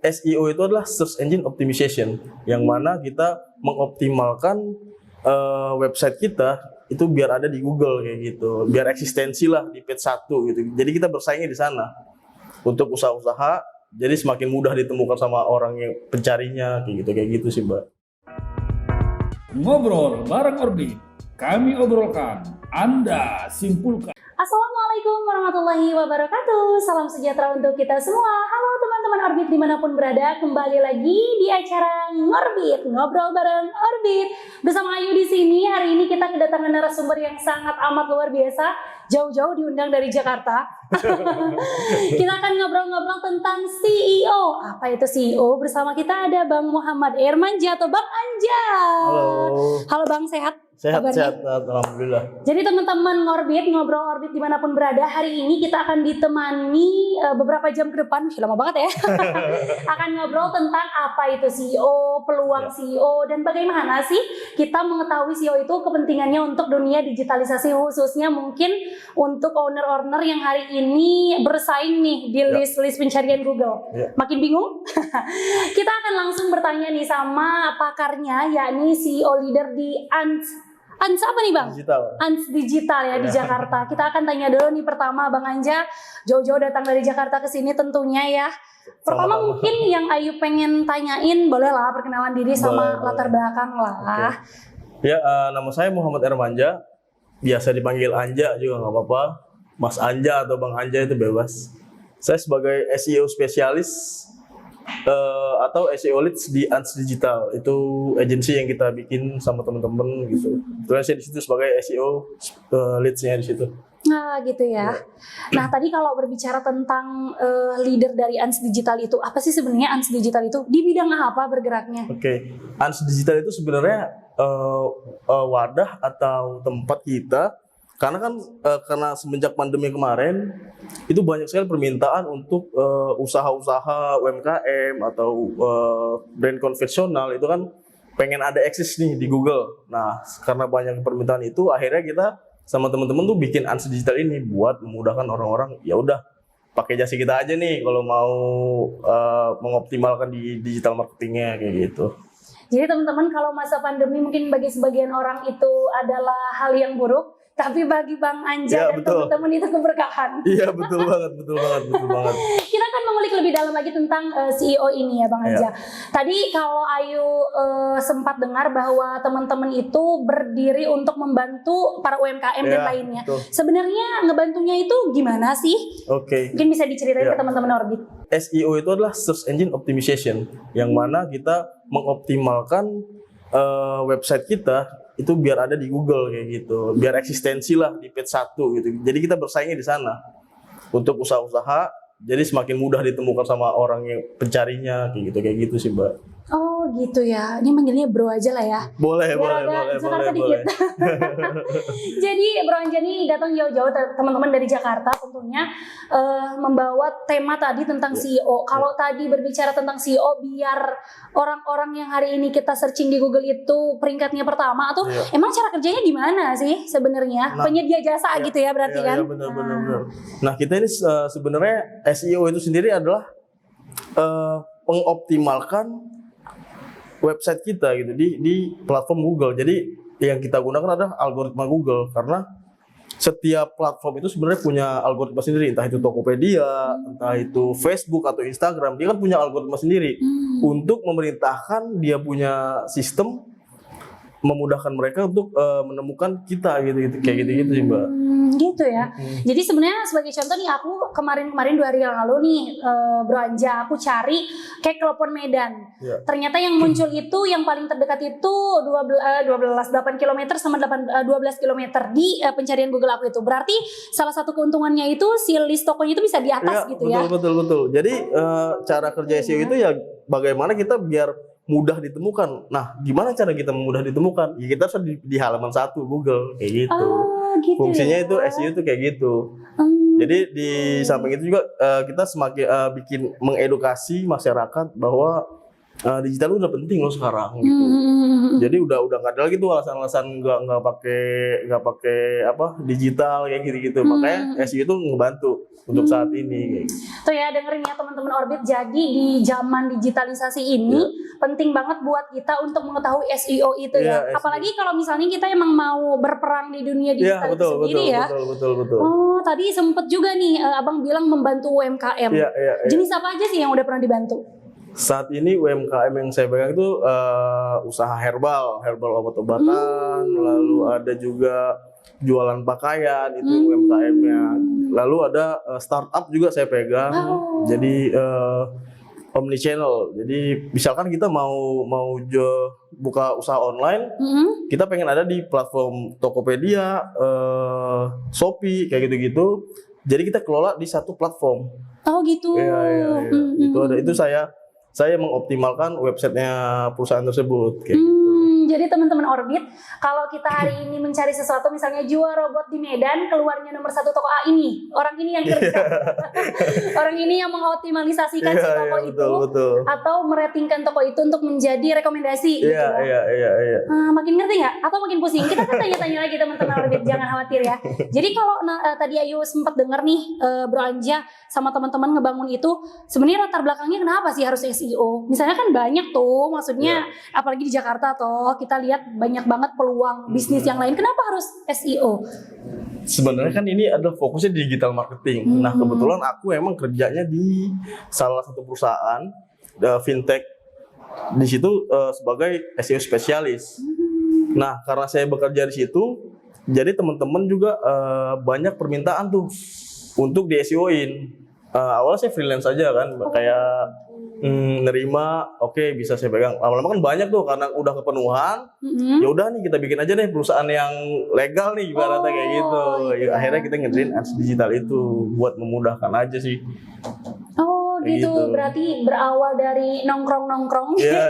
SEO itu adalah Search Engine Optimization, yang mana kita mengoptimalkan website kita itu biar ada di Google kayak gitu, biar eksistensi lah di page 1 gitu. Jadi kita bersaingnya di sana untuk usaha-usaha, jadi semakin mudah ditemukan sama orang yang pencarinya kayak gitu sih, Mbak. Ngobrol bareng Orbit, kami obrolkan, Anda simpulkan. Assalamualaikum warahmatullahi wabarakatuh. Salam sejahtera untuk kita semua. Halo teman-teman Orbit dimanapun berada. Kembali lagi di acara Ngorbit, ngobrol bareng Orbit. Bersama Ayu di sini. Hari ini kita kedatangan narasumber yang sangat amat luar biasa. Jauh-jauh diundang dari Jakarta. Kita akan ngobrol-ngobrol tentang CEO. Apa itu CEO? Bersama kita ada Bang Muhammad Ermanja atau Bang Anja. Halo. Halo Bang, sehat? Sehat, Kabarnya? sehat, alhamdulillah. Jadi teman-teman Ngorbit, ngobrol Orbit dimanapun berada, hari ini kita akan ditemani beberapa jam ke depan, lama banget ya. Akan ngobrol tentang apa itu CEO, peluang CEO, dan bagaimana sih kita mengetahui CEO itu kepentingannya untuk dunia digitalisasi, khususnya mungkin untuk owner-owner yang hari ini bersaing nih di list-list pencarian Google. Makin bingung? Kita akan langsung bertanya nih sama pakarnya, yakni CEO leader di Ans apa nih Bang? Digital. Ans Digital ya di Jakarta. Kita akan tanya dulu nih pertama Bang Anja, jauh-jauh datang dari Jakarta ke sini tentunya ya. Pertama Sama-sama. mungkin yang Ayu pengen tanyain, boleh lah perkenalan diri sama Boleh. latar belakang lah. Oke. Ya, nama saya Muhammad Ermanja. Biasa dipanggil Anja juga nggak apa-apa. Mas Anja atau Bang Anja itu bebas. Saya sebagai SEO spesialis atau SEO leads di Ans Digital. Itu agensi yang kita bikin sama teman-teman gitu. Terus saya di situ sebagai SEO leads-nya di situ. Nah gitu ya. Nah tadi kalau berbicara tentang leader dari Ans Digital itu, apa sih sebenarnya Ans Digital itu? Di bidang apa bergeraknya? Oke. Ans Digital itu sebenarnya wadah atau tempat kita, karena kan karena semenjak pandemi kemarin itu banyak sekali permintaan untuk usaha-usaha UMKM atau brand konvensional itu kan pengen ada eksis nih di Google. Nah, karena banyak permintaan itu akhirnya kita sama teman-teman tuh bikin Ans Digital ini buat memudahkan orang-orang, ya udah pakai jasa kita aja nih kalau mau mengoptimalkan di digital marketingnya kayak gitu. Jadi teman-teman, kalau masa pandemi mungkin bagi sebagian orang itu adalah hal yang buruk, tapi bagi Bang Anja dan teman-teman itu keberkahan. Iya, betul banget. Kita akan mengulik lebih dalam lagi tentang CEO ini ya Bang Anja. Tadi kalau Ayu sempat dengar bahwa teman-teman itu berdiri untuk membantu para UMKM dan lainnya. Betul. Sebenarnya ngebantunya itu gimana sih? Oke. Mungkin bisa diceritain ke teman-teman Orbit. SEO itu adalah Search Engine Optimization, yang mana kita mengoptimalkan website kita itu biar ada di Google kayak gitu, biar eksistensi lah di page 1 gitu. Jadi kita bersaingnya di sana untuk usaha-usaha, jadi semakin mudah ditemukan sama orang yang pencarinya kayak gitu sih, Mbak. Oh gitu ya, ini manggilnya bro aja lah ya. Boleh. Jakarta dikit. Jadi Bro Anja nih datang jauh-jauh teman-teman dari Jakarta tentunya membawa tema tadi tentang CEO. Kalau tadi berbicara tentang CEO biar orang-orang yang hari ini kita searching di Google itu peringkatnya pertama atau emang cara kerjanya gimana sih sebenarnya? Penyedia jasa gitu ya berarti kan? Iya, benar. Nah, kita ini sebenarnya SEO itu sendiri adalah mengoptimalkan website kita gitu di platform Google. Jadi yang kita gunakan adalah algoritma Google, karena setiap platform itu sebenarnya punya algoritma sendiri, entah itu Tokopedia, entah itu Facebook atau Instagram, dia kan punya algoritma sendiri untuk memerintahkan, dia punya sistem memudahkan mereka untuk menemukan kita gitu kayak gitu sih, Mbak. Gitu ya. Jadi sebenarnya sebagai contoh nih, aku kemarin 2 hari yang lalu nih Bro Anja, aku cari kayak Kelopon Medan. Ternyata yang muncul itu yang paling terdekat itu 8 km sama 12 km di pencarian Google aku itu. Berarti salah satu keuntungannya itu si list tokonya itu bisa di atas gitu ya. Betul. Jadi cara kerja SEO itu ya bagaimana kita biar mudah ditemukan. Nah, gimana cara kita mudah ditemukan? Ya kita harus di halaman 1 Google kayak gitu. Gitu fungsinya ya. itu SEO itu kayak gitu. Jadi di samping itu juga kita semakin bikin mengedukasi masyarakat bahwa digital udah penting loh sekarang gitu. Jadi udah nggak ada lagi tuh alasan-alasan nggak pakai apa digital kayak gitu. Makanya SEO itu ngebantu untuk saat ini. Kayak gitu. Tuh ya dengerin ya teman-teman Orbit. Jadi di zaman digitalisasi ini penting banget buat kita untuk mengetahui SEO itu ya. SEO. Apalagi kalau misalnya kita emang mau berperang di dunia digital itu sendiri ya. Betul. Oh tadi sempet juga nih Abang bilang membantu UMKM. Iya. Jenis apa aja sih yang udah pernah dibantu? Saat ini UMKM yang saya pegang itu usaha herbal obat-obatan, lalu ada juga jualan pakaian itu UMKM-nya. Lalu ada startup juga saya pegang. Jadi omnichannel. Jadi misalkan kita mau buka usaha online, kita pengen ada di platform Tokopedia, Shopee kayak gitu-gitu. Jadi kita kelola di satu platform. Oh gitu. Iya. Itu saya mengoptimalkan websitenya perusahaan tersebut kayak gitu. Jadi teman-teman Orbit, kalau kita hari ini mencari sesuatu, misalnya jual robot di Medan, keluarnya nomor 1 toko A ini, orang ini yang kerja, orang ini yang mengoptimalisasikan si toko itu, betul. atau meratingkan toko itu untuk menjadi rekomendasi. Iya. Makin ngerti nggak? Atau makin pusing? Kita kan tanya-tanya lagi teman-teman Orbit, jangan khawatir ya. Jadi kalau tadi Ayu sempat dengar nih, Bro Anja sama teman-teman ngebangun itu, sebenarnya latar belakangnya kenapa sih harus SEO? Misalnya kan banyak tuh, maksudnya apalagi di Jakarta toh, kita lihat banyak banget peluang bisnis yang lain. Kenapa harus SEO? Sebenarnya kan ini adalah fokusnya di digital marketing. Nah kebetulan aku emang kerjanya di salah satu perusahaan fintech di situ sebagai SEO spesialis. Nah karena saya bekerja di situ, jadi teman-teman juga banyak permintaan tuh untuk di SEO-in. Awalnya saya freelance aja kan, kayak nerima, oke, bisa saya pegang. Lama-lama kan banyak tuh karena udah kepenuhan. Ya udah nih kita bikin aja deh perusahaan yang legal nih ibaratnya kayak gitu. Gitu. Akhirnya kita ngerjain ads digital itu buat memudahkan aja sih. Oh gitu. Berarti berawal dari nongkrong-nongkrong. Iya.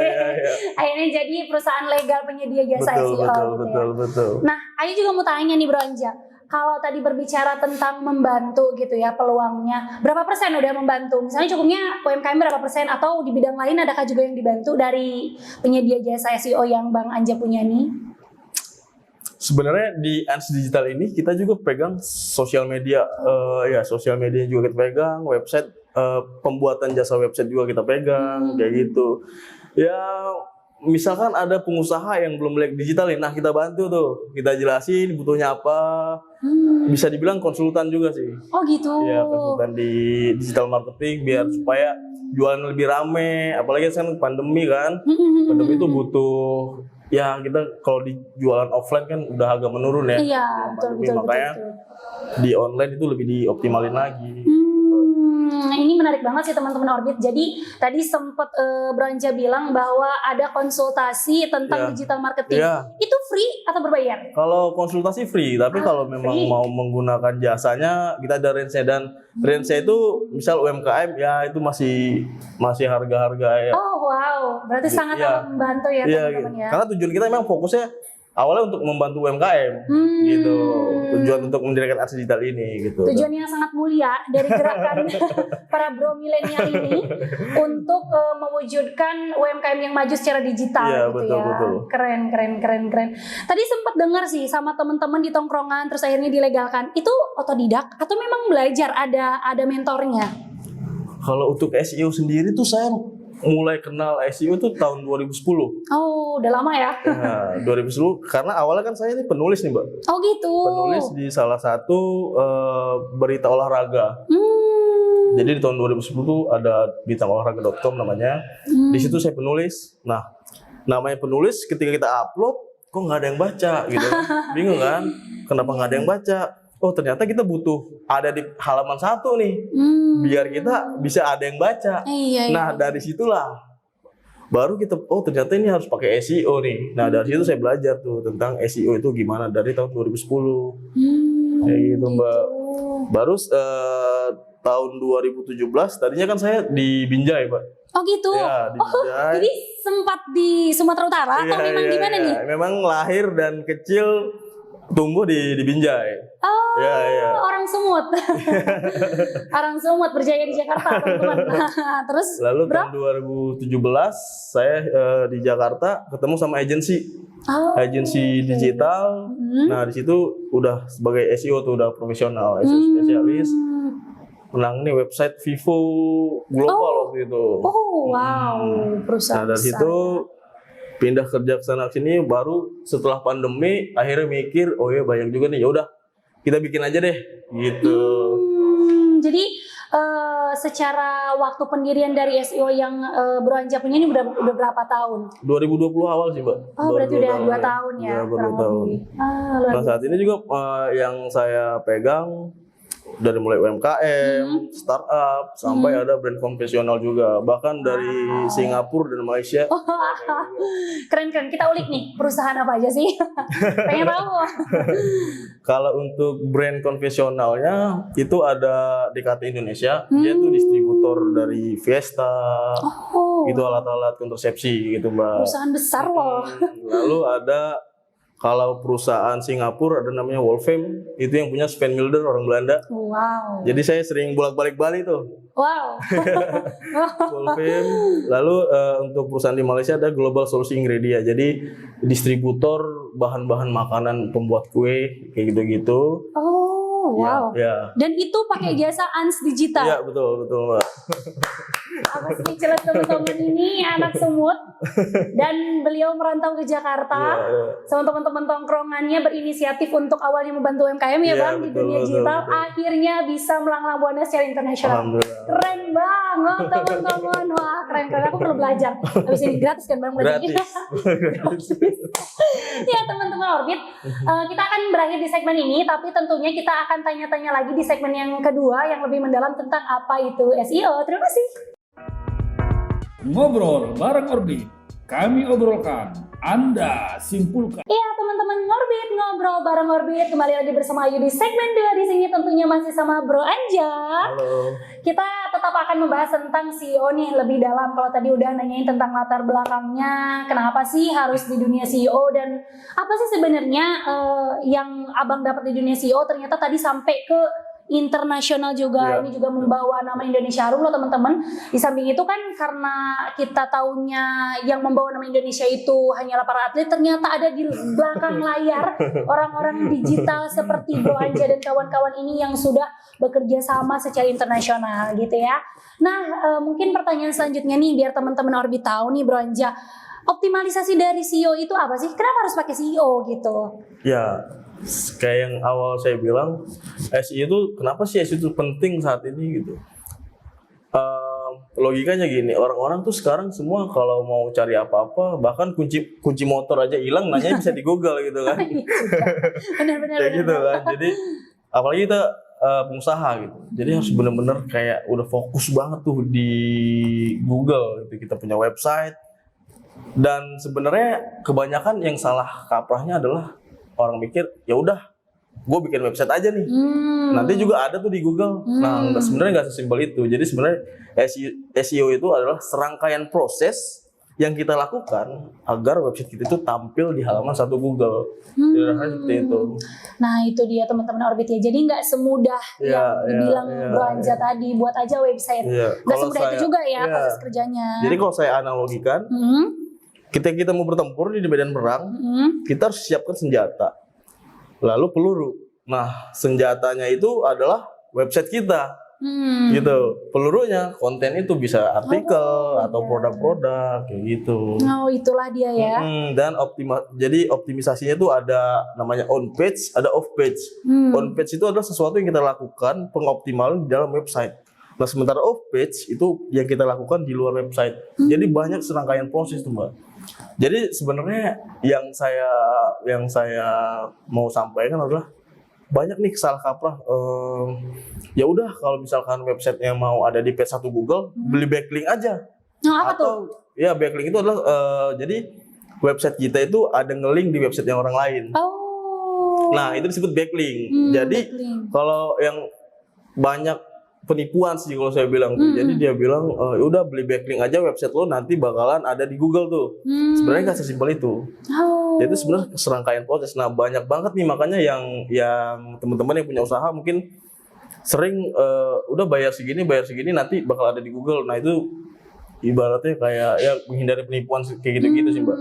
Akhirnya jadi perusahaan legal penyedia jasa SEO. Betul. Nah, Ayu juga mau tanya nih Bro Anja. Kalau tadi berbicara tentang membantu gitu ya peluangnya, berapa persen udah membantu? Misalnya cukupnya UMKM berapa persen, atau di bidang lain adakah juga yang dibantu dari penyedia jasa SEO yang Bang Anja punya nih? Sebenarnya di ads digital ini kita juga pegang sosial media, sosial media juga kita pegang, website, pembuatan jasa website juga kita pegang, kayak gitu. Ya misalkan ada pengusaha yang belum melek digital, nah kita bantu tuh, kita jelasin butuhnya apa. Bisa dibilang konsultan juga sih. Oh gitu. Ya konsultan di digital marketing biar supaya jualan lebih rame. Apalagi sekarang pandemi kan, pandemi itu butuh. Ya kita kalau di jualan offline kan udah agak menurun ya. Iya betul. Makanya di online itu lebih dioptimalin lagi. Ini menarik banget sih teman-teman Orbit. Jadi tadi sempat Bro Anja bilang bahwa ada konsultasi tentang digital marketing. Itu free atau berbayar? Kalau konsultasi free, tapi kalau memang mau menggunakan jasanya kita ada range-nya, dan range-nya itu misal UMKM ya itu masih harga-harga ya. Oh wow, berarti sangat membantu ya teman-teman ya. Karena tujuan kita memang fokusnya awalnya untuk membantu UMKM gitu. Tujuan untuk mendirikan ads digital ini gitu. Tujuan yang sangat mulia dari gerakan para bro milenial ini untuk mewujudkan UMKM yang maju secara digital gitu betul. Keren. Tadi sempat dengar sih sama teman-teman di tongkrongan terus akhirnya dilegalkan. Itu otodidak atau memang belajar ada mentornya? Kalau untuk SEO sendiri tuh saya mulai kenal SEO itu tahun 2010. Oh, udah lama ya? 2010 karena awalnya kan saya ini penulis nih, Mbak. Oh gitu. Penulis di salah satu berita olahraga. Jadi di tahun 2010 tuh ada bintangolahraga.com namanya. Di situ saya penulis. Nah, namanya penulis ketika kita upload kok nggak ada yang baca gitu. Bingung kan? Kenapa nggak ada yang baca? Oh ternyata kita butuh ada di halaman 1 nih, biar kita bisa ada yang baca. Nah dari situlah baru kita, oh ternyata ini harus pakai SEO nih. Nah dari situ saya belajar tuh tentang SEO itu gimana dari tahun 2010. Kayak gitu Mbak. Baru tahun 2017 tadinya kan saya di Binjai Mbak. Oh gitu. Ya, di Binjai. Jadi sempat di Sumatera Utara atau memang di mana nih? Memang lahir dan kecil tumbuh di Binjai. Oh, Ya. orang Sumut. Orang Sumut berjaya di Jakarta, teman-teman. Terus, Lalu bro? tahun 2017 saya di Jakarta ketemu sama agensi digital. Nah, di situ udah sebagai SEO tuh udah profesional, SEO spesialis. Menang nih website Vivo Global waktu itu. Oh, wow, perusahaan Nah, dari besar. situ pindah kerja ke sana sini, baru setelah pandemi akhirnya mikir, oh ya banyak juga nih, ya udah kita bikin aja deh gitu. Jadi secara waktu pendirian dari SEO yang Bro Anja punya ini udah berapa tahun? 2020 awal sih, Mbak. Oh, berarti udah 2 ya. tahun ya. Ya, baru kurang 2 tahun. lebih. Luar Nah, saat ini juga yang saya pegang dari mulai UMKM, startup, sampai ada brand konvensional juga, bahkan dari Singapura dan Malaysia. Keren. Kita ulik nih, perusahaan apa aja sih? Pengen tahu. Kalau untuk brand konvensionalnya itu ada DKT Indonesia, dia tuh distributor dari Fiesta, Oh, itu alat-alat kontrasepsi gitu, Mbak. perusahaan besar loh. Lalu ada kalau perusahaan Singapura ada namanya Wolfram, itu yang punya Sven Milder, orang Belanda. Wow. Jadi saya sering bolak-balik Bali tuh. Wow. Wolfram. Lalu untuk perusahaan di Malaysia ada Global Solusi Ingredient. Jadi distributor bahan-bahan makanan pembuat kue kayak gitu-gitu. Oh, wow. Ya. Dan itu pakai jasa Ans Digital. Iya, betul Mbak. Aku speechless teman-teman, ini anak Sumut dan beliau merantau ke Jakarta. Iya. Sama teman-teman tongkrongannya berinisiatif untuk awalnya membantu UMKM ya Iya, Bang di betul, dunia betul, digital, betul. akhirnya bisa melanglang buana secara internasional. Alhamdulillah. Keren banget teman-teman. Wah, keren. Aku perlu belajar. Habis ini gratis kan Bang belajarnya? Gratis. Ya teman-teman Orbit, kita akan berakhir di segmen ini, tapi tentunya kita akan tanya-tanya lagi di segmen yang kedua yang lebih mendalam tentang apa itu SEO. Terima kasih. Ngobrol bareng Orbit, kami obrolkan, Anda simpulkan. Iya teman-teman Orbit, ngobrol bareng Orbit kembali lagi bersama Ayu di segmen 2. Di sini tentunya masih sama Bro Anja. Halo. Kita tetap akan membahas tentang SEO nih lebih dalam. Kalau tadi udah nanyain tentang latar belakangnya, kenapa sih harus di dunia SEO dan apa sih sebenarnya yang abang dapat di dunia SEO, ternyata tadi sampai ke internasional juga. Iya. Ini juga membawa nama Indonesia harum loh teman-teman. Di samping itu kan karena kita taunya yang membawa nama Indonesia itu hanyalah para atlet, ternyata ada di belakang layar orang-orang digital seperti Bro Anja dan kawan-kawan ini yang sudah bekerja sama secara internasional gitu ya. Nah, mungkin pertanyaan selanjutnya nih biar teman-teman Orbit tahu nih Bro Anja, optimalisasi dari SEO itu apa sih? Kenapa harus pakai SEO gitu? Ya, kayak yang awal saya bilang, SEO itu kenapa sih SEO itu penting saat ini gitu? Logikanya gini, orang-orang tuh sekarang semua kalau mau cari apa-apa, bahkan kunci motor aja hilang, nanya bisa di Google gitu kan? Benar-benar. Kayak gitu kan. Jadi apalagi kita pengusaha gitu. Jadi harus benar-benar kayak udah fokus banget tuh di Google gitu. Kita punya website. Dan sebenarnya kebanyakan yang salah kaprahnya adalah orang mikir ya udah gue bikin website aja nih, nanti juga ada tuh di Google. Nah, sebenarnya nggak sesimpel itu. Jadi sebenarnya SEO itu adalah serangkaian proses yang kita lakukan agar website kita itu tampil di halaman satu Google. Sederhananya seperti itu. Nah itu dia teman-teman Orbit ya. Jadi nggak semudah yang dibilang Bro Anja tadi, buat aja website. Nggak semudah itu juga ya proses kerjanya. Jadi kalau saya analogikan, kita mau bertempur di medan perang, kita harus siapkan senjata, lalu peluru. Nah, senjatanya itu adalah website kita, gitu. Pelurunya, konten itu bisa artikel atau produk-produk, kayak gitu. Oh, itulah dia ya. Dan jadi optimisasinya itu ada namanya on page, ada off page. On page itu adalah sesuatu yang kita lakukan pengoptimalan di dalam website. Nah, sementara off page itu yang kita lakukan di luar website. Jadi banyak serangkaian proses tuh, Mbak. Jadi sebenarnya yang saya mau sampaikan adalah banyak nih salah kaprah. Ya udah kalau misalkan websitenya mau ada di page 1 Google, beli backlink aja. Nah, apa Atau tuh? ya backlink itu adalah jadi website kita itu ada nge-link di website yang orang lain. Oh. Nah, itu disebut backlink. Jadi backlink. kalau yang banyak penipuan sih kalau saya bilang tuh. Jadi dia bilang udah beli backlink aja website lo nanti bakalan ada di Google tuh. Sebenarnya nggak sesimpel itu. Oh, Jadi sebenarnya serangkaian proses. Nah, banyak banget nih makanya yang teman-teman yang punya usaha mungkin sering udah bayar segini nanti bakal ada di Google. Nah, itu ibaratnya kayak ya menghindari penipuan kayak gitu-gitu sih, Mbak.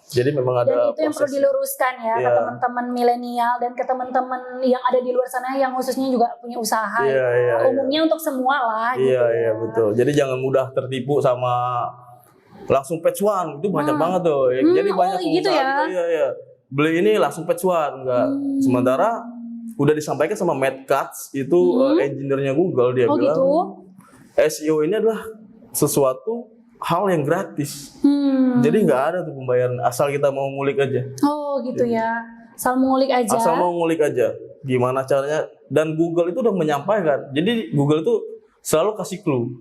Jadi memang ada Dan itu yang perlu proses. diluruskan ya ke Iya. teman-teman milenial dan ke teman-teman yang ada di luar sana yang khususnya juga punya usaha. Iya, iya, iya. Umumnya untuk semua lah gitu. Iya, ya. iya betul. Jadi jangan mudah tertipu sama langsung patch one. Itu banyak banget tuh. Jadi banyak gitu pengusaha ya. gitu, iya. Beli ini langsung patch one enggak. Sementara udah disampaikan sama Matt Cutts itu engineer-nya Google, dia Oh bilang gitu. SEO ini adalah sesuatu hal yang gratis. Jadi nggak ada tuh pembayaran asal kita mau ngulik aja. Oh gitu ya. Asal mengulik aja. Asal mau ngulik aja. Gimana caranya? Dan Google itu udah menyampaikan. Jadi Google itu selalu kasih clue.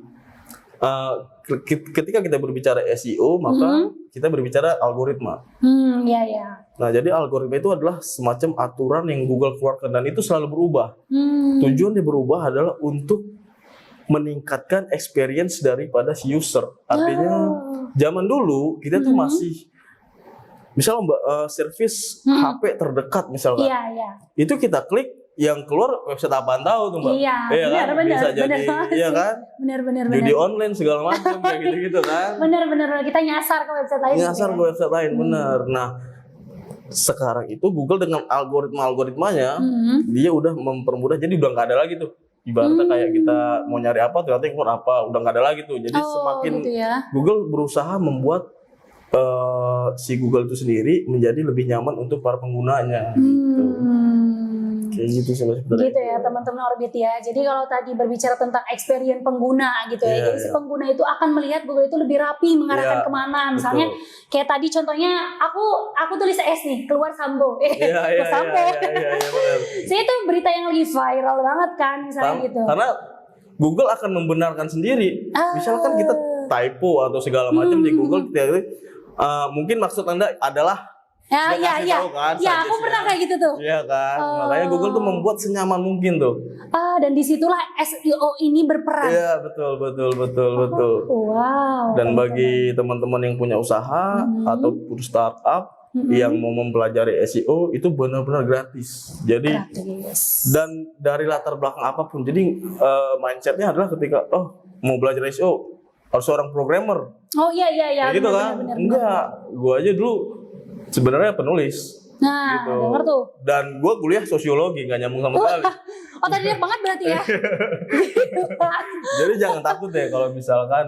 Ketika kita berbicara SEO, maka kita berbicara algoritma. Iya ya. Nah, jadi algoritma itu adalah semacam aturan yang Google keluarkan dan itu selalu berubah. Tujuan dia berubah adalah untuk meningkatkan experience daripada si user. Artinya zaman dulu kita tuh masih misalnya service HP terdekat misalkan. Iya iya. Itu kita klik yang keluar website apaan tahu tuh, Mbak. Iya, kan? benar, Bisa jadi banget iya sih. kan? Benar. Judi online segala macam kayak gitu-gitu kan. Benar kita nyasar ke website lain. Nyasar gitu ke website lain, benar. Nah, sekarang itu Google dengan algoritmanya dia udah mempermudah, jadi udah nggak ada lagi tuh ibaratnya kayak kita mau nyari apa ternyata yang keluar apa, udah nggak ada lagi tuh. Jadi semakin gitu ya. Google berusaha membuat si Google itu sendiri menjadi lebih nyaman untuk para penggunanya gitu. Kayak gitu sih sebenarnya. Gitu ya teman-teman Orbit ya. Jadi kalau tadi berbicara tentang experience pengguna gitu ya. Iya, Jadi si iya. pengguna itu akan melihat Google itu lebih rapi mengarahkan Iya, kemana. Misalnya kayak tadi contohnya aku tulis S nih keluar Sambo. Iya, Sambo. benar. Saya itu berita yang lagi viral banget kan misalnya gitu. Karena Google akan membenarkan sendiri. Misalkan kita typo atau segala macam di Google, kita mungkin maksud Anda adalah dia kasih tahu kan, Ya, aku pernah kayak gitu tuh. Iya kan, makanya Google tuh membuat senyaman mungkin tuh. Dan disitulah SEO ini berperan. Iya betul. Wow. Dan bagi teman-teman yang punya usaha atau startup yang mau mempelajari SEO itu benar-benar gratis. Jadi dan dari latar belakang apapun, jadi mindsetnya adalah ketika mau belajar SEO harus seorang programmer. Oh iya. Kayak gitu kan? Benar. Enggak, gua aja dulu sebenarnya penulis. Nah, gitu. denger tuh. Dan gue kuliah sosiologi, nggak nyambung sama sekali. Oh tadi banget berarti ya. Jadi jangan takut deh kalau misalkan,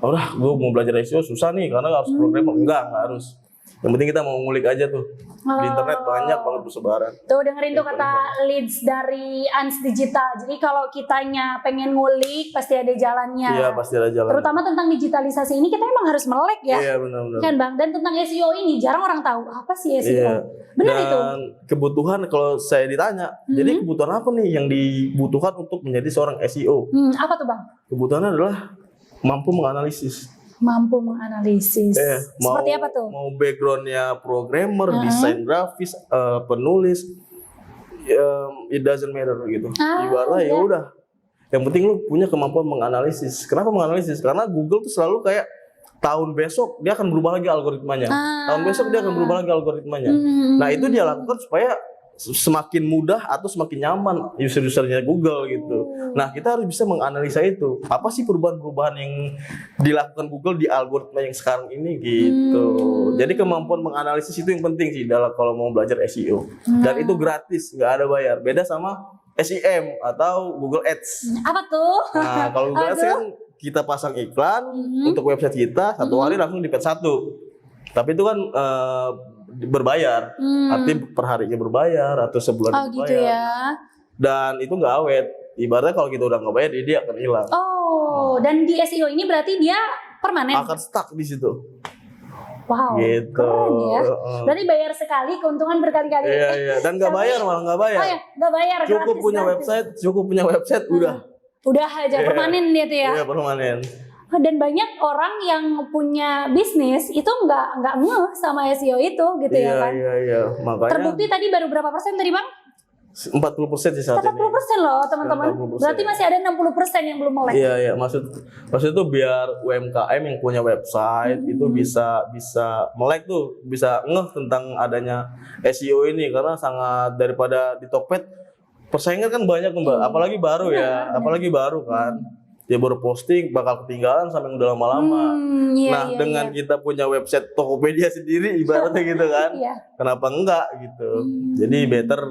udah gue mau belajar SEO susah nih karena harus programmer. Enggak harus. Yang penting kita mau ngulik aja tuh. Di internet banyak banget bersebaran. Tuh dengerin tuh kata leads dari Ans Digital. Jadi kalau kitanya pengen ngulik pasti ada jalannya. Iya pasti ada jalan. Terutama tentang digitalisasi ini kita emang harus melek ya. Iya benar-benar. Kan Bang, dan tentang SEO ini jarang orang tahu apa sih SEO. Iya. Benar Dan itu. kebutuhan kalau saya ditanya, jadi kebutuhan apa nih yang dibutuhkan untuk menjadi seorang SEO? Apa tuh Bang? Kebutuhannya adalah mampu menganalisis. Mampu menganalisis. Seperti apa tuh? Mau backgroundnya programmer, desain grafis, penulis, it doesn't matter gitu. Ibaratnya ya udah. Yang penting lu punya kemampuan menganalisis. Kenapa menganalisis? Karena Google tuh selalu kayak tahun besok dia akan berubah lagi algoritmanya. Tahun besok dia akan berubah lagi algoritmanya. Nah itu dia lakukan supaya semakin mudah atau semakin nyaman user-usernya Google gitu. Nah kita harus bisa menganalisa itu. Apa sih perubahan-perubahan yang dilakukan Google di algoritma yang sekarang ini gitu. Jadi kemampuan menganalisis itu yang penting sih dalam kalau mau belajar SEO. Dan itu gratis, nggak ada bayar. Beda sama SEM atau Google Ads. Apa tuh? Nah kalau Google Ads kan kita pasang iklan untuk website kita, satu hari langsung di page 1. Tapi itu kan berbayar, artinya per harinya berbayar atau sebulan berbayar. Gitu ya. Dan itu nggak awet. Ibaratnya kalau kita udah nggak bayar, dia akan hilang. Dan di SEO ini berarti dia permanen. Akan stuck di situ. Wow. Gitu. Keren ya. Berarti bayar sekali, keuntungan berkali-kali. Iya. Dan nggak bayar, malah nggak bayar. Oh ya, nggak bayar. Cukup punya website, udah. Udah aja permanen dia tuh ya. Iya permanen. Dan banyak orang yang punya bisnis itu nggak ngeh sama SEO itu gitu ya kan. Iya. Makanya Terbukti tadi baru berapa persen tadi Bang? 40% sih saat ini. 40% loh teman-teman. 40%. Berarti masih ada 60% yang belum melek. Iya, iya, maksud itu biar UMKM yang punya website itu bisa melek tuh, bisa ngeh tentang adanya SEO ini, karena sangat daripada di Tokped persaingan kan banyak Mbak, apalagi baru ya, apalagi baru kan. Dia baru posting bakal ketinggalan sampai udah lama-lama. Nah, dengan kita punya website Tokopedia sendiri ibaratnya gitu kan. Iya. Kenapa enggak gitu. Jadi better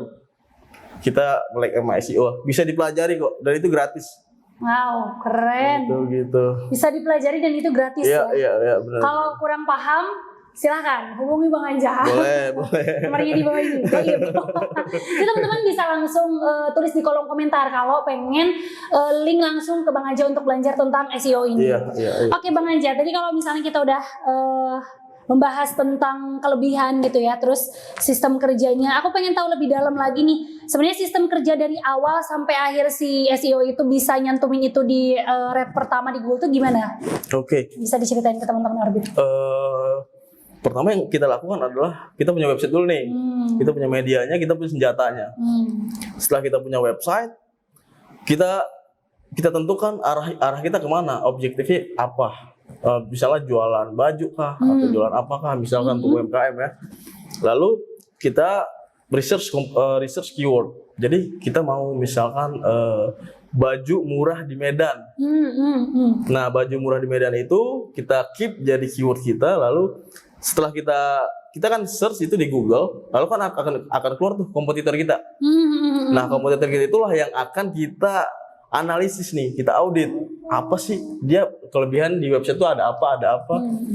kita melek sama SEO. Bisa dipelajari kok, dan itu gratis. Wow, keren. Gitu. Bisa dipelajari dan itu gratis Iya, ya. iya, benar. Kalau kurang paham, silakan hubungi Bang Anja. Boleh. Nomornya di bawah ini. Jadi teman-teman bisa langsung tulis di kolom komentar kalau pengen link langsung ke Bang Anja untuk belajar tentang SEO ini. Iya. Oke Bang Anja, tadi kalau misalnya kita udah membahas tentang kelebihan gitu ya, terus sistem kerjanya, aku pengen tahu lebih dalam lagi nih. Sebenarnya sistem kerja dari awal sampai akhir si SEO itu bisa nyantumin itu di rate pertama di Google tuh gimana? Oke. Bisa diceritain ke teman-teman Orbit? Pertama yang kita lakukan adalah kita punya website dulu nih. Kita punya medianya, kita punya senjatanya. Setelah kita punya website, kita tentukan arah kita kemana, objektifnya apa. Misalnya jualan baju kah, atau jualan apakah, misalkan untuk UMKM ya. Lalu kita research keyword. Jadi kita mau misalkan baju murah di Medan. Nah, baju murah di Medan itu kita keep jadi keyword kita. Lalu setelah kita kan search itu di Google, lalu kan akan keluar tuh kompetitor kita. Nah, kompetitor kita itulah yang akan kita analisis nih, kita audit apa sih dia kelebihan di website itu ada apa.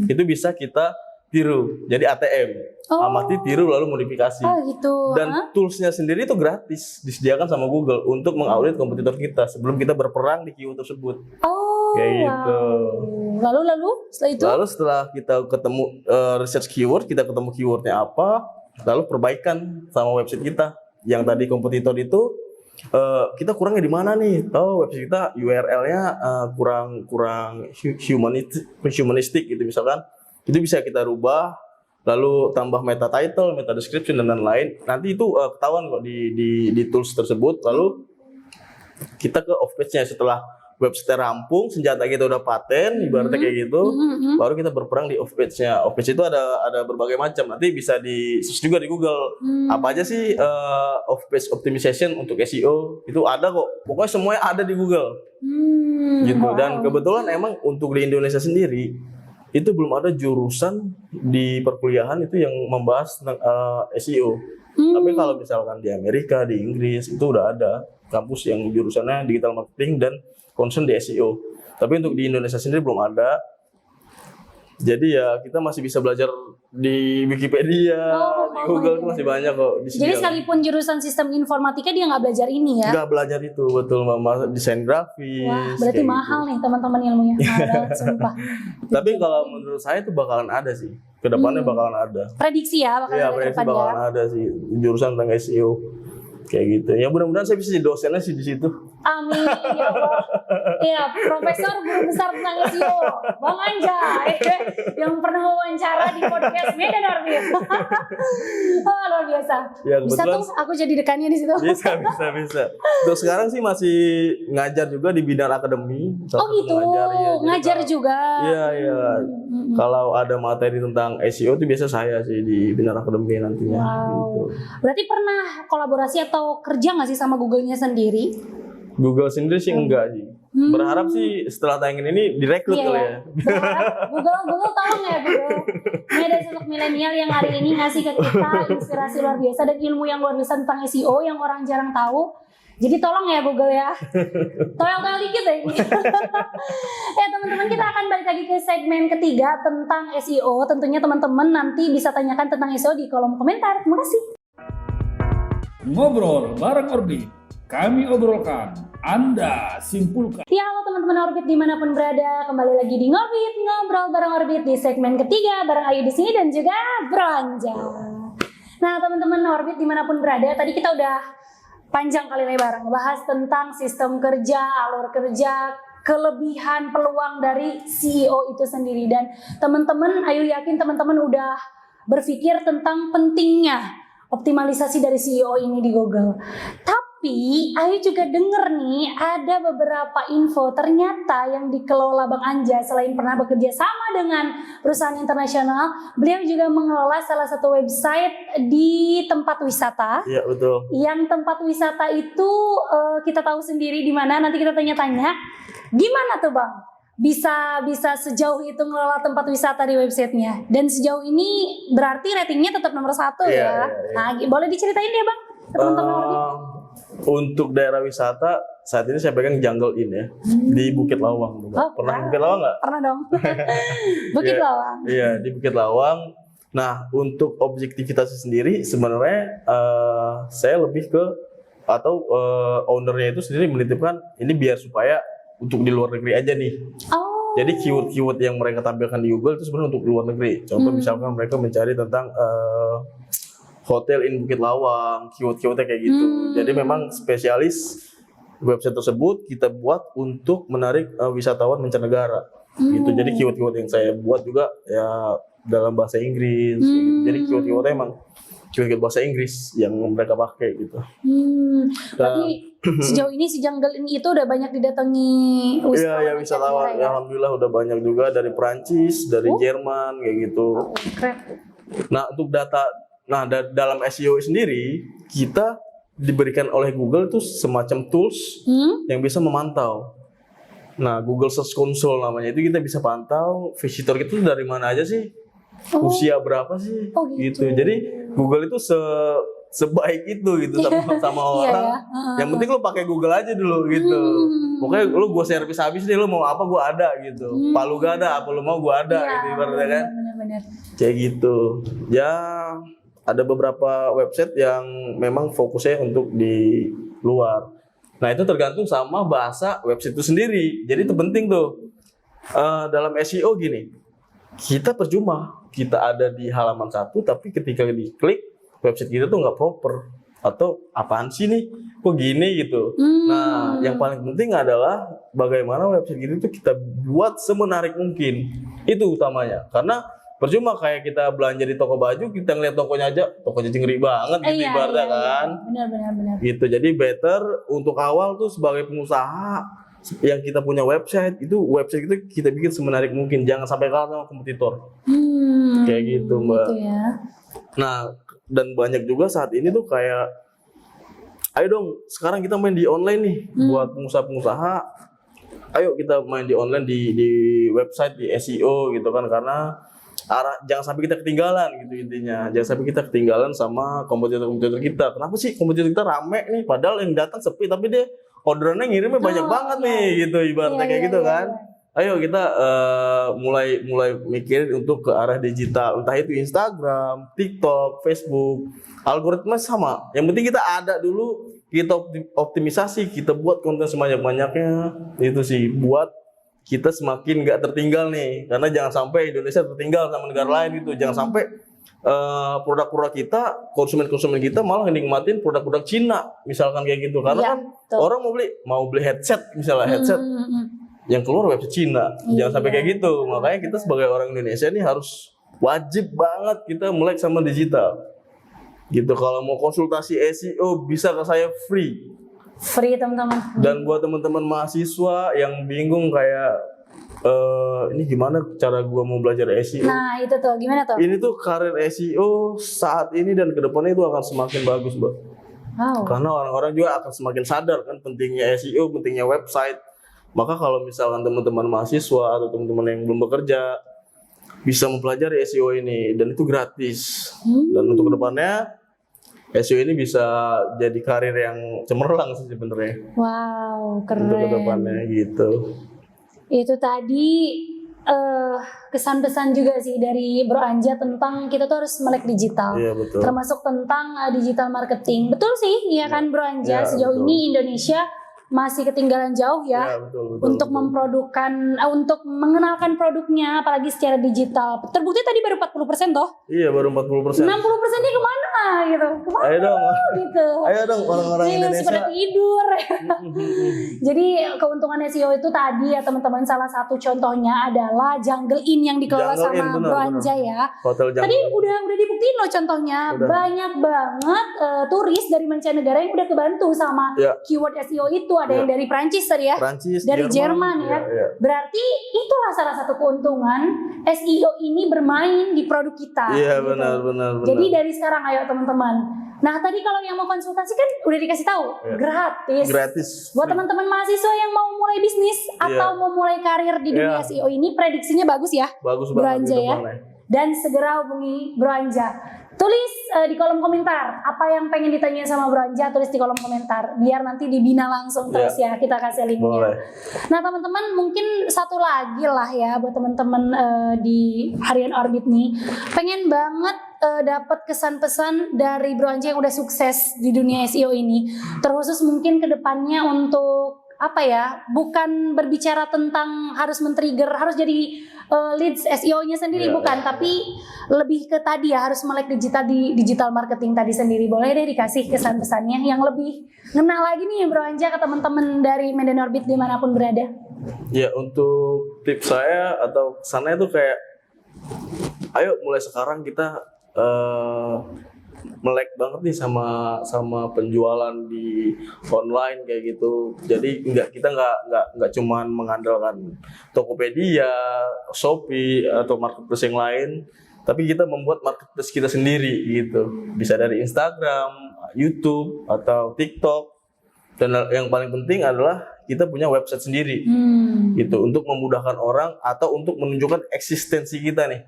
Itu bisa kita tiru, jadi ATM, amati, tiru, lalu modifikasi. Gitu. Dan toolsnya sendiri itu gratis, disediakan sama Google untuk mengaudit kompetitor kita sebelum kita berperang di keyword tersebut. Kayak gitu. Lalu setelah itu? Lalu setelah kita ketemu research keyword, kita ketemu keywordnya apa, lalu perbaikan sama website kita. Yang tadi kompetitor itu kita kurangnya di mana nih? Website kita URL-nya kurang humanistic gitu misalkan. Itu bisa kita rubah, lalu tambah meta title, meta description dan lain-lain. Nanti itu ketahuan kok di tools tersebut. Lalu kita ke off page-nya setelah website rampung, senjata kita udah paten, ibaratnya kayak gitu, baru kita berperang di off page-nya. Off page itu ada berbagai macam. Nanti bisa di search juga di Google. Apa aja sih off page optimization untuk SEO? Itu ada kok. Pokoknya semuanya ada di Google. Gitu. Dan kebetulan emang untuk di Indonesia sendiri itu belum ada jurusan di perkuliahan itu yang membahas tentang SEO. Tapi kalau misalkan di Amerika, di Inggris itu udah ada kampus yang jurusannya digital marketing dan concern di SEO. Tapi untuk di Indonesia sendiri belum ada. Jadi ya kita masih bisa belajar di Wikipedia, di Google itu masih banyak kok. Jadi sekalipun jurusan sistem informatika dia nggak belajar ini ya? Nggak belajar itu, betul, desain grafis. Wah, berarti mahal nih teman-teman ilmunya. Mahal banget, sumpah. Tapi kalau menurut saya itu bakalan ada sih. Kedepannya bakalan ada. Prediksi ya bakalan ada prediksi kedepannya. Bakalan ada sih jurusan tentang SEO. Kayak gitu. Ya mudah-mudahan saya bisa jadi dosennya sih di situ. Amin ya Allah. Iya, Profesor Guru Besar tentang SEO, Bang Anja, yang pernah wawancara di podcast Medan Orbit. Luar biasa. Ya, bisa tuh aku jadi dekannya di situ. Bisa. Terus sekarang sih masih ngajar juga di Binar Academy. Gitu. Ngajar juga. Iya. Kalau ada materi tentang SEO itu biasa saya sih di Binar Academy nantinya. Gitu. Berarti pernah kolaborasi atau kerja nggak sih sama Google-nya sendiri? Google sendiri sih enggak sih. Berharap sih setelah tayangan ini direkrut kali ya. Google tolong ya Google. Ini ada sosok milenial yang hari ini ngasih ke kita inspirasi luar biasa dan ilmu yang luar biasa tentang SEO yang orang jarang tahu. Jadi tolong ya Google ya. Tolong dikit ya ini. Ya teman-teman, kita akan balik lagi ke segmen ketiga tentang SEO. Tentunya teman-teman nanti bisa tanyakan tentang SEO di kolom komentar. Terima kasih. Ngobrol bareng Orbit, kami obrolkan, Anda simpulkan. Ya halo teman-teman Orbit dimanapun berada, kembali lagi di Ngorbit, ngobrol bareng Orbit di segmen ketiga bareng Ayu di sini dan juga Bro Anja. Nah teman-teman Orbit dimanapun berada, tadi kita udah panjang kali lebar ngebahas tentang sistem kerja, alur kerja, kelebihan, peluang dari CEO itu sendiri. Dan teman-teman, Ayu yakin teman-teman udah berpikir tentang pentingnya optimalisasi dari CEO ini di Google. Tapi Ayu juga denger nih ada beberapa info ternyata yang dikelola Bang Anja selain pernah bekerja sama dengan perusahaan internasional, beliau juga mengelola salah satu website di tempat wisata. Iya betul. Yang tempat wisata itu kita tahu sendiri di mana, nanti kita tanya-tanya. Gimana tuh Bang? Bisa sejauh itu ngelola tempat wisata di websitenya, dan sejauh ini berarti ratingnya tetap nomor 1 ya. Nah, boleh diceritain deh Bang ke teman-teman Orbit? Untuk daerah wisata saat ini saya pegang Jungle Inn ya di Bukit Lawang. Pernah Bukit Lawang nggak? Pernah dong. Bukit Lawang. Iya di Bukit Lawang. Nah untuk objektivitasnya sendiri sebenarnya saya lebih ke atau ownernya itu sendiri menitipkan ini biar supaya untuk di luar negeri aja nih. Oh. Jadi keyword-keyword yang mereka tampilkan di Google itu sebenarnya untuk di luar negeri. Contoh misalkan mereka mencari tentang hotel in Bukit Lawang, keyword-keywordnya kayak gitu. Jadi memang spesialis website tersebut kita buat untuk menarik wisatawan mancanegara. Gitu. Jadi keyword-keyword yang saya buat juga ya dalam bahasa Inggris. Gitu. Jadi keyword-keywordnya emang keyword bahasa Inggris yang mereka pakai gitu. Tapi sejauh ini si Jungle Inn itu udah banyak didatangi wisatawan. Iya, wisatawan. Ya? Alhamdulillah udah banyak juga dari Perancis, dari Jerman kayak gitu. Keren. Nah untuk data, dalam SEO sendiri kita diberikan oleh Google tuh semacam tools yang bisa memantau. Nah Google Search Console namanya itu kita bisa pantau visitor itu dari mana aja sih, usia berapa sih, gitu. Jadi Google itu sebaik itu gitu sama orang. Yang penting lo pakai Google aja dulu gitu. Pokoknya lo gua servis habis deh, lo mau apa gua ada gitu. Palu gak ada, apa lo mau gua ada gitu ibaratnya kan. Benar-benar. Kayak gitu. Ya ada beberapa website yang memang fokusnya untuk di luar. Nah itu tergantung sama bahasa website itu sendiri. Jadi itu penting tuh. Dalam SEO gini, kita percuma kita ada di halaman 1, tapi ketika diklik website kita tuh nggak proper atau apaan sih nih, kok gini gitu. Nah yang paling penting adalah bagaimana website kita tuh kita buat semenarik mungkin. Itu utamanya. Karena percuma kayak kita belanja di toko baju, kita ngeliat tokonya aja, tokonya ngeri banget gitu ibaratnya kan. Benar. Gitu. Jadi better untuk awal tuh sebagai pengusaha yang kita punya website itu kita bikin semenarik mungkin, jangan sampai kalah sama kompetitor. Kayak gitu Mbak. Gitu ya. Nah dan banyak juga saat ini tuh kayak, ayo dong sekarang kita main di online nih buat pengusaha-pengusaha. Ayo kita main di online di website, di SEO gitu kan, karena jangan sampai kita ketinggalan gitu intinya. Jangan sampai kita ketinggalan sama kompetitor-kompetitor kita. Kenapa sih kompetitor kita rame nih, padahal yang datang sepi tapi dia orderannya ngirimnya banyak banget nih gitu ibaratnya kayak gitu kan. Ayo kita mulai mikirin untuk ke arah digital, entah itu Instagram, TikTok, Facebook, algoritma sama. Yang penting kita ada dulu, kita optimisasi, kita buat konten sebanyak-banyaknya. Itu sih buat kita semakin nggak tertinggal nih, karena jangan sampai Indonesia tertinggal sama negara lain gitu. Jangan sampai produk-produk kita, konsumen kita malah nikmatin produk-produk Cina misalkan kayak gitu. Karena kan orang mau beli headset misalnya, headset yang keluar website Cina. Jangan sampai kayak gitu. Makanya kita sebagai orang Indonesia nih harus wajib banget kita melek sama digital. Gitu. Kalau mau konsultasi SEO bisa ke saya free teman-teman. Dan buat teman-teman mahasiswa yang bingung kayak ini gimana cara gua mau belajar SEO. Nah itu tuh gimana tuh? Ini tuh karir SEO saat ini dan kedepannya itu akan semakin bagus Mbak. Karena orang-orang juga akan semakin sadar kan pentingnya SEO, pentingnya website. Maka kalau misalkan teman-teman mahasiswa atau teman-teman yang belum bekerja bisa mempelajari SEO ini, dan itu gratis. Dan untuk kedepannya SEO ini bisa jadi karir yang cemerlang sih sebenarnya. Wow, keren. Untuk kedepannya gitu. Itu tadi kesan-pesan juga sih dari Bro Anja tentang kita tuh harus melek digital. Iya, betul. Termasuk tentang digital marketing. Betul sih, iya kan Bro Anja. Sejauh ini Indonesia masih ketinggalan jauh ya, betul, untuk memprodukkan, untuk mengenalkan produknya, apalagi secara digital. Terbukti tadi baru 40% toh? Iya, baru 40%. 60%-nya kemana? kemana gitu, Ayo dong. gitu. Ayo dong orang-orang Iya, Indonesia. pada tidur. Jadi keuntungan SEO itu tadi ya teman-teman, salah satu contohnya adalah Jungle Inn yang dikelola Jungle Inn, sama benar, Bro Anja ya. Hotel Tadi Jungle. udah dibuktiin loh contohnya. Udah. Banyak banget turis dari mancanegara yang udah kebantu sama Ya. keyword SEO itu. Ada yang dari Prancis tadi ya. Prancis, Dari Jerman ya. Iya. Berarti itulah salah satu keuntungan SEO ini bermain di produk kita. Iya, gitu. benar. Jadi dari sekarang ayo teman-teman. Nah tadi kalau yang mau konsultasi kan udah dikasih tahu Iya. gratis. Gratis. Buat teman-teman mahasiswa yang mau mulai bisnis atau mau mulai karir di dunia Iya. SEO ini, prediksinya bagus ya. Bagus Bro banget Anja di ya. depannya. Dan segera hubungi Bro Anja. Tulis di kolom komentar apa yang pengen ditanya sama Bro Anja, tulis di kolom komentar biar nanti dibina langsung terus ya, kita kasih linknya. Boleh. Nah teman-teman mungkin satu lagi lah ya buat teman-teman di Harian Orbit nih, pengen banget dapat kesan-pesan dari Bro Anja yang udah sukses di dunia SEO ini, terkhusus mungkin kedepannya untuk apa ya, bukan berbicara tentang harus men-trigger, harus jadi leads SEO-nya sendiri, Iya, bukan, tapi lebih ke tadi ya, harus melek digital di digital marketing tadi sendiri. Boleh deh dikasih kesan-pesannya yang lebih ngena lagi nih Bro Anja ke teman-teman dari Medan Orbit dimanapun berada. Ya, untuk tips saya atau kesannya itu kayak, ayo mulai sekarang kita melek banget nih sama penjualan di online kayak gitu. Jadi kita nggak cuman mengandalkan Tokopedia, Shopee atau marketplace yang lain, tapi kita membuat marketplace kita sendiri gitu. Bisa dari Instagram, YouTube atau TikTok. Dan yang paling penting adalah kita punya website sendiri gitu, untuk memudahkan orang atau untuk menunjukkan eksistensi kita nih.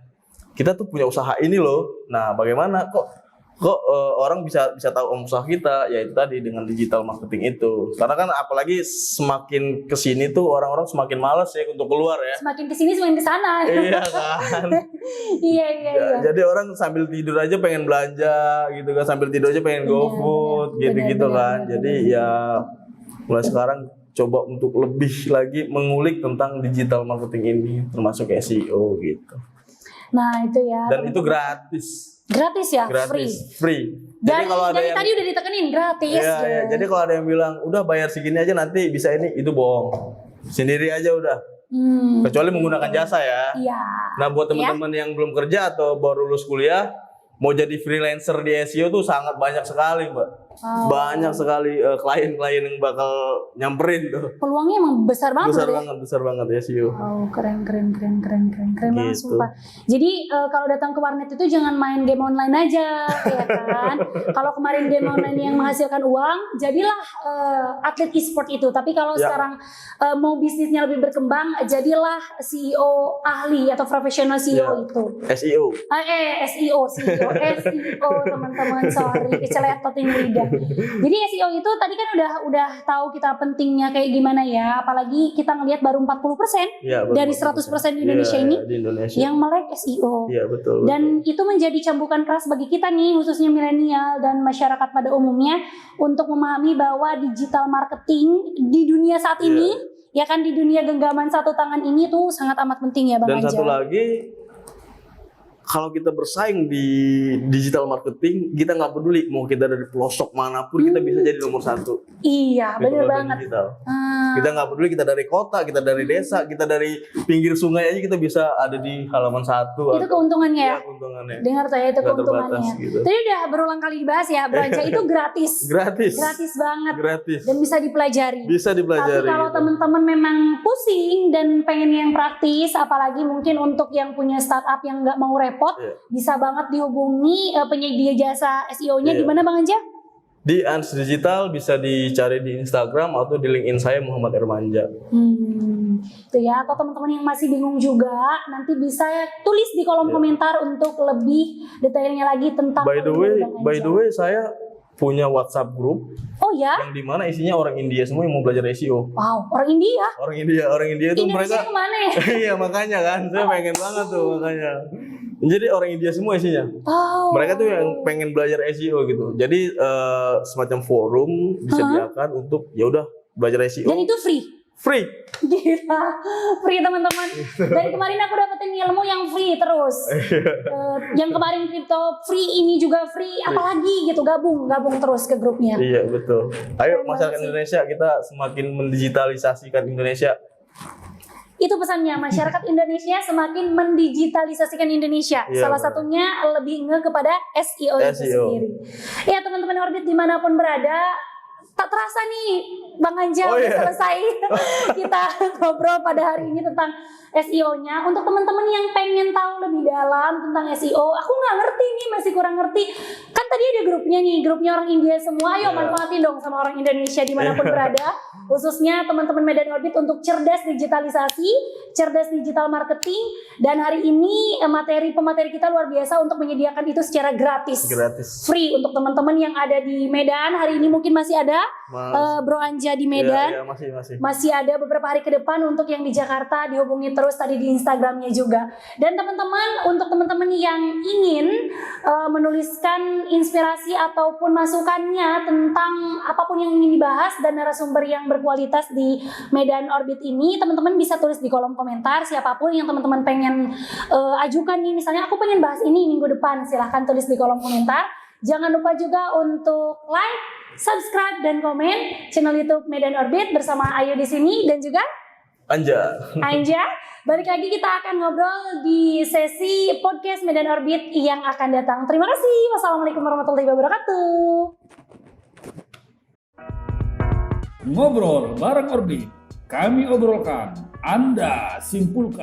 Kita tuh punya usaha ini loh. Nah, bagaimana kok orang bisa tahu usaha kita, yaitu tadi dengan digital marketing itu. Karena kan apalagi semakin kesini tuh orang-orang semakin malas ya untuk keluar ya. Semakin kesini semakin kesana. Iya kan. Iya. Jadi orang sambil tidur aja pengen belanja gitu kan, sambil tidur aja pengen GoFood gitu-gitu kan. Jadi ya mulai sekarang coba untuk lebih lagi mengulik tentang digital marketing ini, termasuk SEO gitu. Nah itu ya. Dan itu gratis. Gratis ya, Gratis, free. free. Dari, Jadi kalau ada dari yang tadi udah ditekenin gratis. Iya, gitu. iya. Jadi kalau ada yang bilang udah bayar segini aja nanti bisa ini, itu bohong. Sendiri aja udah. Kecuali menggunakan jasa ya. Iya. Nah, buat teman-teman yang belum kerja atau baru lulus kuliah, mau jadi freelancer di SEO tuh sangat banyak sekali, Mbak. Wow. Banyak sekali klien-klien yang bakal nyamperin tuh. Peluangnya emang besar banget. Besar banget SEO. Oh, keren banget Gitu. sumpah. Jadi kalau datang ke warnet itu jangan main game online aja, ya kan? Kalau kemarin game online yang menghasilkan uang, jadilah atlet e-sport itu. Tapi kalau Ya. sekarang mau bisnisnya lebih berkembang, jadilah CEO ahli atau profesional CEO Ya. itu. SEO. SEO teman-teman, sorry keceletot ini lidah. Jadi SEO itu tadi kan udah tahu kita pentingnya kayak gimana ya, apalagi kita ngelihat baru 40% Iya, betul. dari 100% di Indonesia Iya, ini di Indonesia. yang melek SEO. Iya, betul. Dan itu menjadi cambukan keras bagi kita nih, khususnya milenial dan masyarakat pada umumnya, untuk memahami bahwa digital marketing di dunia saat ini, ya kan, di dunia genggaman satu tangan ini tuh sangat amat penting ya Bang Dan Anja. satu lagi, kalau kita bersaing di digital marketing, kita nggak peduli mau kita dari pelosok manapun, kita bisa jadi nomor satu. Iya, Gitu, bener kalau banget. digital. Kita nggak peduli kita dari kota, kita dari desa, kita dari pinggir sungai aja kita bisa ada di halaman satu. Itu keuntungannya ya? Iya, keuntungannya. Dengar tuh ya, itu Nggak keuntungannya. terbatas, gitu. Tadi udah berulang kali dibahas ya, Bro Anja, itu gratis. Gratis. Gratis banget. Gratis. Dan bisa dipelajari. Bisa dipelajari. Tapi kalau gitu. teman-teman memang pusing dan pengen yang praktis, apalagi mungkin untuk yang punya startup yang nggak mau repot, Iya. bisa banget dihubungi penyedia jasa SEO-nya di Iya. mana Bang Anja? Di Ans Digital bisa dicari di Instagram atau di LinkedIn saya Muhammad Ermanja. Itu ya, atau teman-teman yang masih bingung juga, nanti bisa tulis di kolom Iya. komentar untuk lebih detailnya lagi tentang By the Bang way, Anja. saya punya WhatsApp group Oh ya? yang dimana isinya orang India semua yang mau belajar SEO. Wow, orang India? Orang India itu Indonesia mereka kemana ya? iya makanya kan saya pengen banget tuh makanya. Jadi orang India semua isinya. Oh. Mereka tuh yang pengen belajar SEO gitu. Jadi semacam forum disediakan untuk ya udah belajar SEO. Dan itu free. free. Gila, free teman-teman. Dari kemarin aku dapetin ilmu yang free terus. Yang kemarin kripto free, ini juga free. Apalagi gitu, gabung terus ke grupnya. Iya betul. Ayo Keren masyarakat banget sih. Indonesia, kita semakin mendigitalisasikan Indonesia. Itu pesannya, masyarakat Indonesia semakin mendigitalisasikan Indonesia. Iya, Salah benar. satunya lebih kepada SEO itu SEO. sendiri. Ya teman-teman Orbit dimanapun berada, tak terasa nih Bang Anja Oh, udah iya. selesai kita ngobrol pada hari ini tentang SEO-nya. Untuk teman-teman yang pengen tahu lebih dalam tentang SEO, aku nggak ngerti nih, masih kurang ngerti. Kan tadi ada grupnya nih, grupnya orang India semua. Ayo Iya. manfaatin dong sama orang Indonesia dimanapun Iya. berada. Khususnya teman-teman Medan Orbit untuk cerdas digitalisasi, cerdas digital marketing. Dan hari ini pemateri kita luar biasa untuk menyediakan itu secara gratis. Gratis. Free untuk teman-teman yang ada di Medan. Hari ini mungkin masih ada Mas. Bro Anja di Medan. Iya, masih. Masih ada beberapa hari ke depan untuk yang di Jakarta, dihubungi terus tadi di Instagramnya juga. Dan teman-teman, untuk teman-teman yang ingin menuliskan inspirasi ataupun masukannya tentang apapun yang ingin dibahas dan narasumber yang berkualitas di Medan Orbit ini, teman-teman bisa tulis di kolom komentar. Siapapun yang teman-teman pengen ajukan nih, misalnya aku pengen bahas ini minggu depan, silahkan tulis di kolom komentar. Jangan lupa juga untuk like, subscribe, dan komen channel YouTube Medan Orbit bersama Ayu di sini dan juga Anja. Anja. Balik lagi kita akan ngobrol di sesi podcast Medan Orbit yang akan datang. Terima kasih. Wassalamualaikum warahmatullahi wabarakatuh. Ngobrol bareng Orbit. Kami obrolkan, Anda simpulkan.